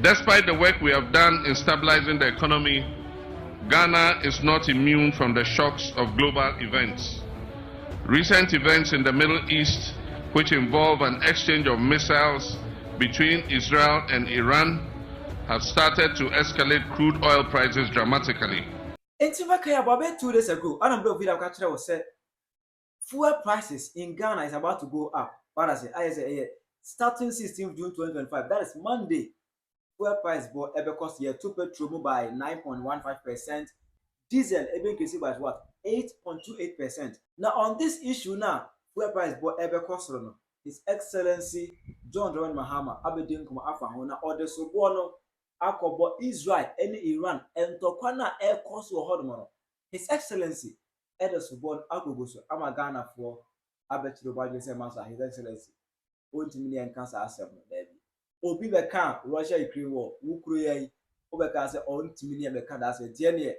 Despite the work we have done in stabilizing the economy, Ghana is not immune from the shocks of global events. Recent events in the Middle East, which involve an exchange of missiles between Israel and Iran, have started to escalate crude oil prices dramatically. About 2 days ago, said fuel prices in Ghana is about to go up. What I say, starting 16th June 2025, that is Monday. Fuel price bought ever cost year 2 petrol by 9.15%, diesel increased by what 8.28%. Now on this issue now, fuel price bought ever cost His Excellency John Mahama abedin kuma afa ho na order so no akobo Israel and Iran and tokwana air cost wo hodmo. His Excellency Edos born agogoso ama Ghana for abetiro badwe say master His Excellency ontimi ne cancer asem no dabi obi be kan Russia Ukraine war wukuro yayi obeka say ontimi ne be kan da say tie ne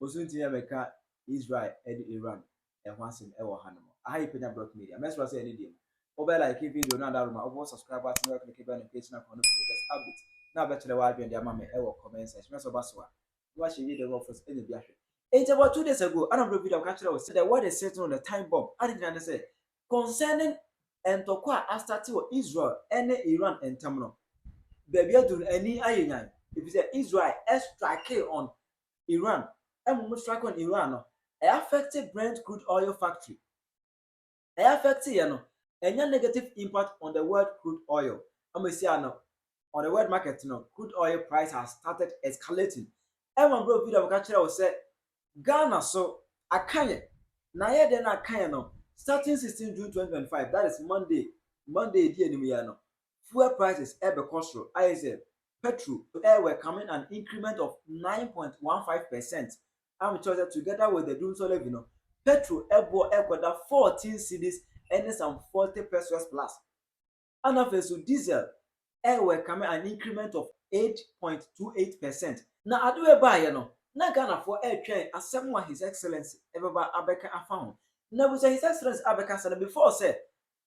osuntimi be kan Israel and Iran e ho asem e wo hanmo aha Penyah block media mesro say any day over like video na that room over subscribe button and click notification icon to latest update na betele wa adwen dia mama e wo comment section meso baso a wa share video go first any biahwe. It's about 2 days ago, another video catch was said that what is setting on the time bomb. I didn't say concerning and Tokwa after Israel and Iran and Terminal. Baby, do any iron. If you say Israel strike on Iran, and strike on Iran, it affected Brent crude oil factory. It affected any negative impact on the world crude oil. I'm going to say on the world market, crude oil price has started escalating. Everyone bro video catch was said. Ghana so akanye na ye de na akanye no starting 16 June 2025, that is Monday di anim ya no fuel prices ebe kosro ISF petrol air were coming an increment of 9.15%. I'm sure that together with the doom so levy no petrol ebo ekwada 14 cedis and some 40 pesos plus, and after so diesel air were coming an increment of 8.28%. na adu e ba ye no na Ghana for air train asem wa His Excellency ebeba abeka afa na bu say His Excellency abeka say before say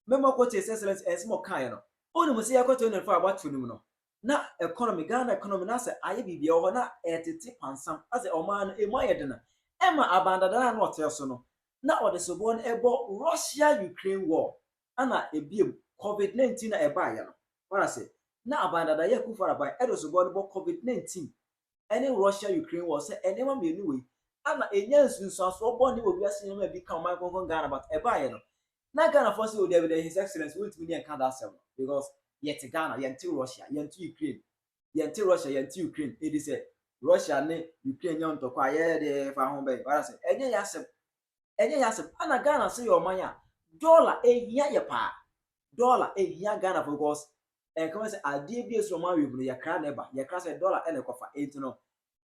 memo ko His Excellency esmo kan no oni mu say yakoto ne fa about nim no na economy Ghana economy na say aye bibia ho na etete pansam as o man no emu aye de na ema abandada na hotel so no na ode so bon ebo Russia Ukraine war ana ebiem COVID-19 na eba ya no what I say na abandada ye ku for abai edo so bon bo COVID-19 any Russia Ukraine war say anyone me anyway ana enya nsunsu so born ni obi asen ma bi kan man kon Ghana but e ba ye no na Ghana for say o dey His Excellency will me and Canada self because yet Ghana yet Russia yet Ukraine yet Russia yet Ukraine it is say Russia ne Ukraine yon to kwa ye dey fa ho be ba say enya yasem ana Ghana say your man ya dollar ehia ye pa dollar ehia Ghana for because come say ade bi eso ma we bulu ya kra na ba ya kra say dollar ene kofa 8 no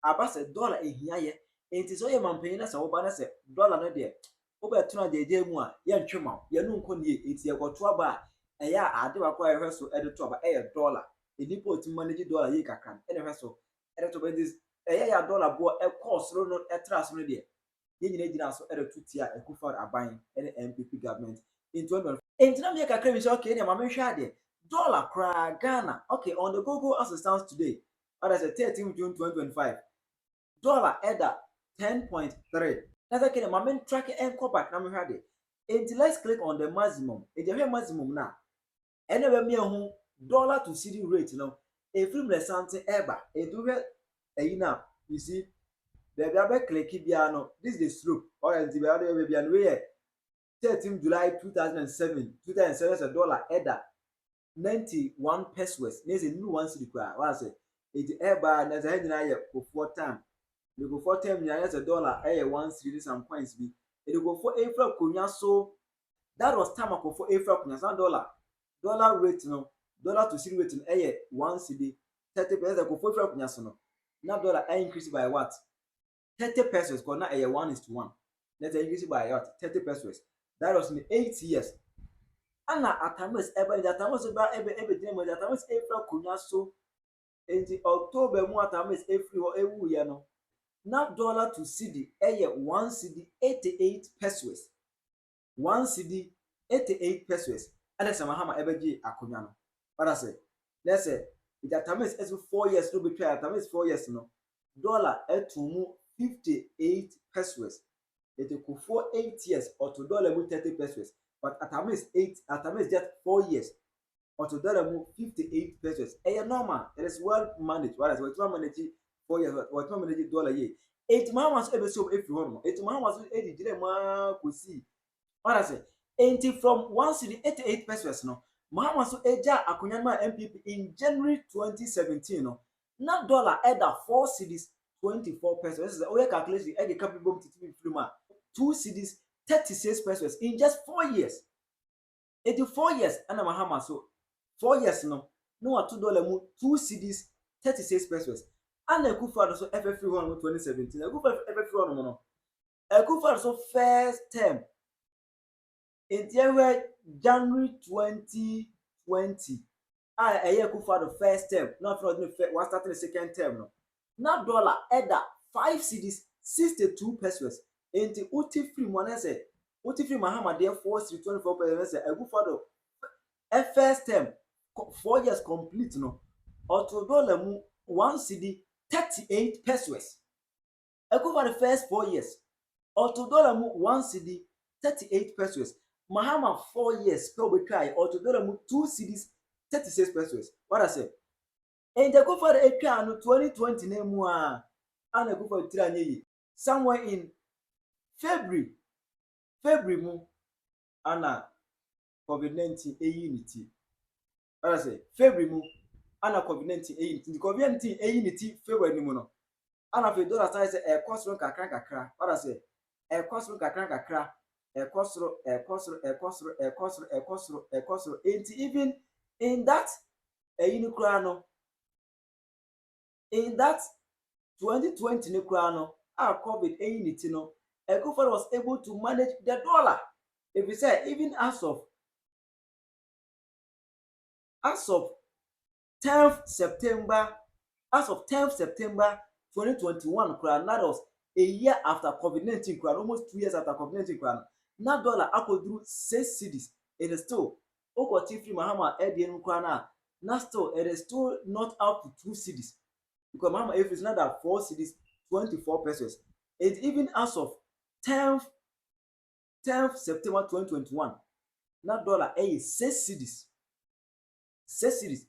aba say dollar ehia ye enti so ye mampanyi na say wo ba na say dollar no de wo be tuna de mu a ye ntwema ye nu nko ne enti ye koto aba e ya ade wa kwa ye so ede to aba e dollar enipo oti manage dollar ye kakran ene hweso ede to be this e ya dollar bo e cost no e trust no de ye nyina gina so ede tutia e kufa aban ene MPP government in 20 enti na me kakran bi so okay ne ma me hwe ade dollar cry Ghana. Okay, on the Google as it stands today, that is 13 June 2025. Dollar at 10.3. That's okay. My main track and call back. Now had it. And let's click on the maximum. It's the maximum now. Anyway, me home dollar to city rate. You know, a film the something ever. A do it. Now you see, the other click piano. This is the slope. Or the other baby and we 13 July 2007. 2007 is a dollar at 91 pesos. There's a new one city kwa. What I say? It's ever there's a head for 4 time. You go 4 time there's a dollar one city some coins be. It go for April kunya so that was time for April kunya so dollar rate no dollar to city rate no 1 city 30 pesos go for April kunya so no. Now dollar increase by what? 30 pesos because now 1:1. Let's increase by what? 30 pesos. That was in 8 years. Ana atamis ebe the atamis ba ebe dine mo the atamis April kunya so enti October mu atamis April ho ewu ye no na dollar to cedi 1 cedi 88 pesos 1 cedi 88 pesos Alex Mahama ebe gi akunya no what I say let's say It atamis as 4 years no be try atamis 4 years no. Dollar etumu 58 pesos. It could for 8 years or to dollar 30 pesos. But atamis just 4 years or to dollar 58 pesos. Normal. It is well managed. Whereas what you manage 4 years, what you manage dollar year. 8 months every so if you want. 8 months 80 direma could see. What I say? 80 from 1 city 88 pesos no. Mahama so eja akunyama MPP in January 2017 no. Na dollar either 4 cities 24 pesos. This is the only calculation I can bomb to film 2 cities 36 pesos in just 4 years. 84 years and Mahama so 4 years no. No $2 2 cities 36 pesos. And a Kufa so FF1 2017. A Kufa FF1 no. A Kufa so first term in January 2020. A year for the first term, not for the one starting the second term. No, now dollar either 5 cities 62 pesos. Into Uti free money say Uti free Mahama there 4 cities 24 pesos. A good for the first term 4 years complete no. Or to dollar 1 city 38 pesos. A good for the first 4 years. Or to dollar 1 city 38 pesos. Mahama 4 years per we try or to dollar 2 cities 36 pesos. What I say? And the go for the ekra no 2020 na mu a na go for tiranye somewhere in February mu ana COVID-19 unity. What I say? February mu ana COVID-19 unity. The COVID-19 unity February mu no. Ana fe dollar size e cost ron kakra. What I say? E cost ron kakra. A costro, and even in that Unicrano, in that 2020 Unicrano, our COVID unity no, a governor was able to manage the dollar. If we say even as of 10th September 2021, that was a year after COVID-19, almost 2 years after COVID-19. Now dollar drew 6 cities. It is still Okoti free Mahama Edian Krana. Now still it is still not up to 2 cities. Because Mahama if it's not at 4 cities, 24 pesos. It even as of 10th September 2021. Now dollar is 6 cities. 6 cities.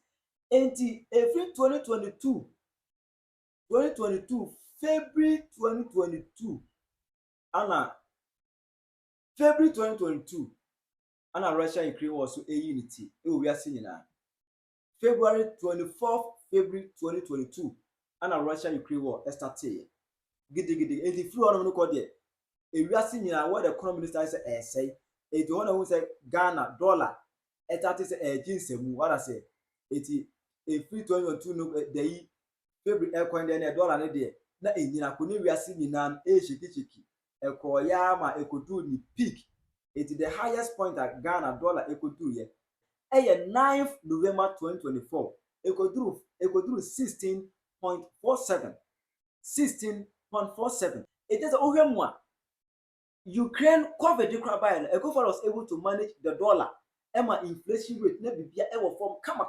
And every 2022, February 2022, February 2022, and Russia and Ukraine was a unity. We are seeing now. February 24th, February 2022, and Russia and Ukraine war started. Giddy. And the flu on the we are seeing now what the economy minister say. It one who say Ghana dollar. It is a jeans. What I say. It is a free 2022 no the February aircoin there dollar ne there. Na enyina koni we are seeing now shiki. Ekoyama ekodu ni peak. It is the highest point that Ghana dollar ekodu here. 9th November 2024. Ekodu 16.47. 16.47. It is over more. Ukraine covered the crab buyer. Ekofor was able to manage the dollar. Emma inflation rate never be ever form. Come.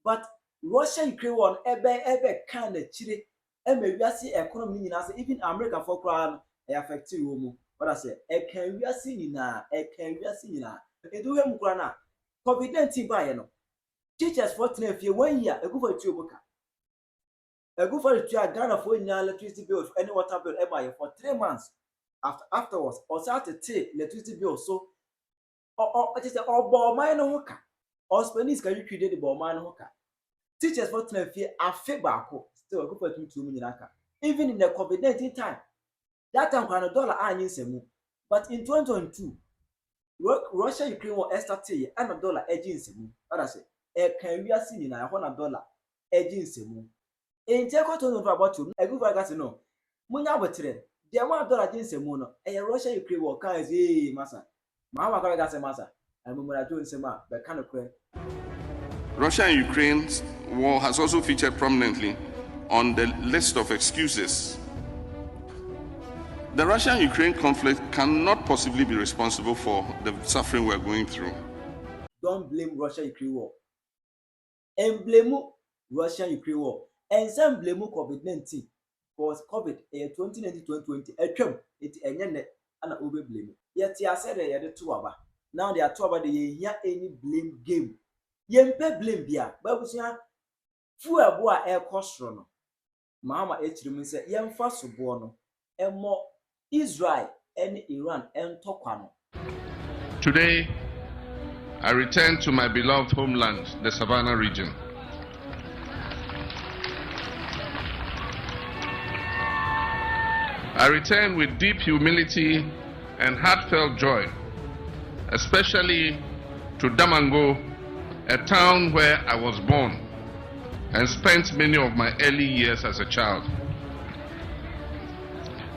But Russia Ukraine one ebe kind of chile. We see economy even America for crown affect you. What I say, can we see na? E do hem krana. COVID-19 buy no. Teachers for 1 year. A go for 2 book. A go for 2 Ghana for electricity bill, any water bill for 3 months. Afterwards, or start to take electricity bill so or just or ball mine hoka. Or Spanish can you create the ball mine hoka. Teachers for 12 year are feedback still a go for 2 million. Even in the COVID-19 time. That time $100 semu. But in 2022, Russia Ukraine war started and $1 edging semu. What I say? Can we see in $100 edging semu? In take what to know about you. I go for gas no. Munya betre. The $1 edging semu no. Russia Ukraine war can say massa. Mahama ka gas massa. And mumura jo sema be kan kwe. Russia and Ukraine's war has also featured prominently on the list of excuses. The Russia-Ukraine conflict cannot possibly be responsible for the suffering we're going through. Don't blame Russia-Ukraine war. And blame Russia-Ukraine war. And some blame COVID-19 because COVID 2019-2020 atwam enti enye ne ana obe blame. Yet ya said they had two aba. Now they are two aba they hear any blame game. Yempe blame bia. Bible say fu abo a e kosro no. Mahama echirim say yemfa sobo no. Emo Israel and Iran entokwa no. Today, I return to my beloved homeland, the Savannah region. I return with deep humility and heartfelt joy, especially to Damango, a town where I was born and spent many of my early years as a child.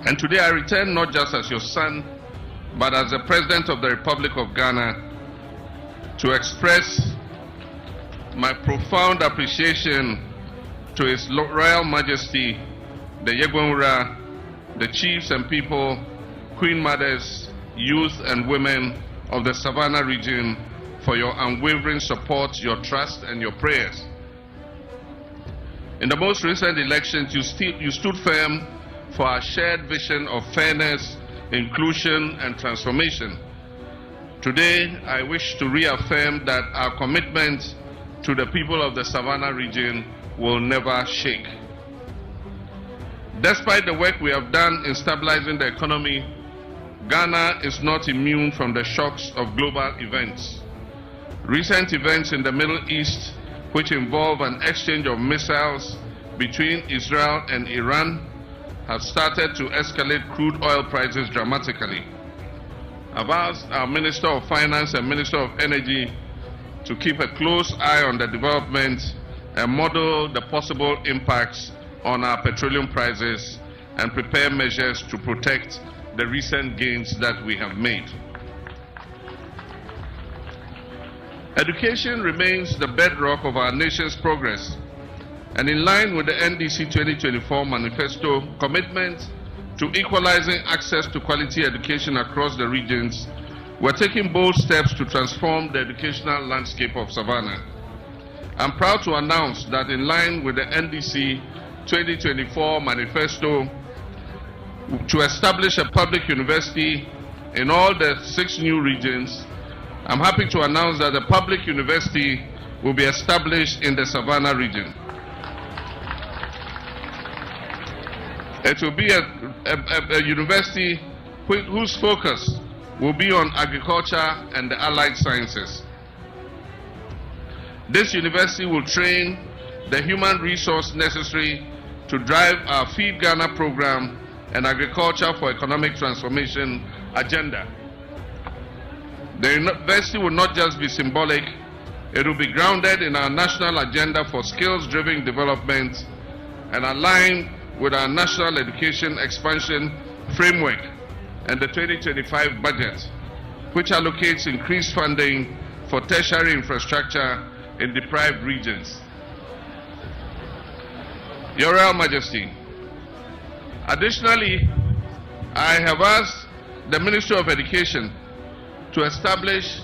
And today I return not just as your son, but as the President of the Republic of Ghana to express my profound appreciation to His Royal Majesty, the Yegwonwura, the chiefs and people, queen mothers, youth and women of the Savannah region for your unwavering support, your trust and your prayers. In the most recent elections, you stood firm for our shared vision of fairness, inclusion and transformation. Today, I wish to reaffirm that our commitment to the people of the Savannah region will never shake. Despite the work we have done in stabilizing the economy, Ghana is not immune from the shocks of global events. Recent events in the Middle East, which involve an exchange of missiles between Israel and Iran, have started to escalate crude oil prices dramatically. I've asked our Minister of Finance and Minister of Energy to keep a close eye on the development and model the possible impacts on our petroleum prices and prepare measures to protect the recent gains that we have made. Education remains the bedrock of our nation's progress, and in line with the NDC 2024 manifesto commitment to equalizing access to quality education across the regions, we're taking bold steps to transform the educational landscape of Savannah. I'm proud to announce that in line with the NDC 2024 manifesto to establish a public university in all the 6 new regions, I'm happy to announce that a public university will be established in the Savannah region. It will be a university whose focus will be on agriculture and the allied sciences. This university will train the human resource necessary to drive our Feed Ghana program and agriculture for economic transformation agenda. The university will not just be symbolic, it will be grounded in our national agenda for skills-driven development and aligned with our national education expansion framework and the 2025 budget, which allocates increased funding for tertiary infrastructure in deprived regions. Your Royal Majesty, additionally, I have asked the Ministry of Education to establish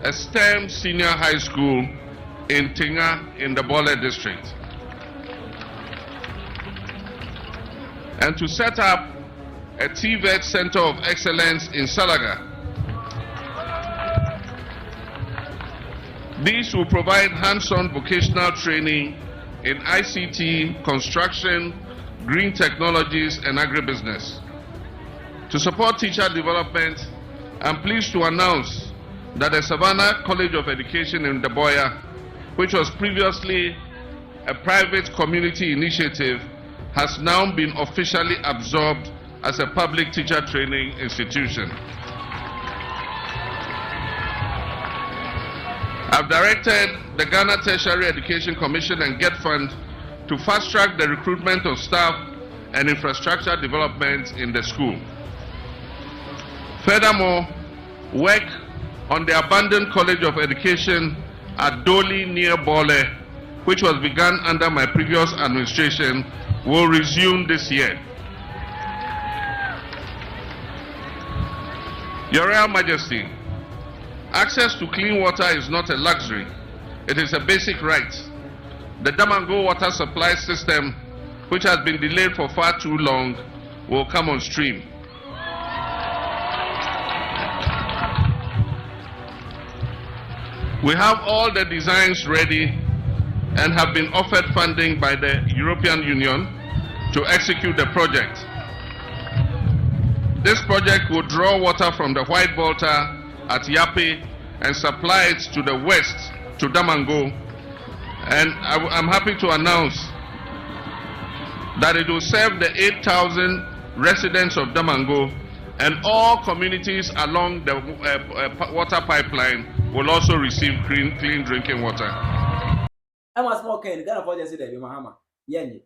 a STEM senior high school in Penyah in the Bole district, and to set up a TVET Center of Excellence in Salaga. These will provide hands-on vocational training in ICT, construction, green technologies, and agribusiness. To support teacher development, I'm pleased to announce that the Savannah College of Education in Daboya, which was previously a private community initiative, has now been officially absorbed as a public teacher training institution. I've directed the Ghana Tertiary Education Commission and GET Fund to fast-track the recruitment of staff and infrastructure development in the school. Furthermore, work on the abandoned College of Education at Doli near Bole, which was begun under my previous administration, will resume this year. Your Royal Majesty, access to clean water is not a luxury, it is a basic right. the Damango water supply system, which has been delayed for far too long, will come on stream. We have all the designs ready and have been offered funding by the European Union to execute the project. This project will draw water from the White Volta at Yape and supply it to the west, to Damango. And I'm happy to announce that it will serve the 8,000 residents of Damango, and all communities along the water pipeline will also receive clean drinking water. I'm a small kind, Ghana for just say Mahama. Yenny,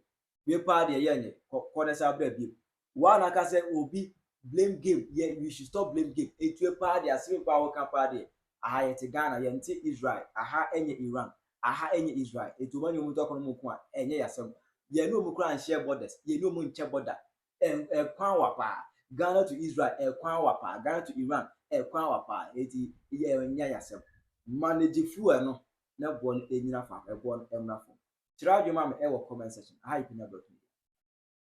we party yenny, corner baby. One I can say will be blame game. Yeah, we should stop blame game. It will party as civil power can party. Aha, it's Ghana, yenti Israel. Aha, any Iran. Aha, any Israel. It will when you talk on Mukwa, and yes, you know Mukra and share borders. You know Muncha border. And a Kwapa, Ghana to Israel, a Kwapa, Ghana to Iran, a Kwapa. It is yasem. Manage flu no. Na born a born emna phone. Try your mama ever comment section. Hi, Penyah.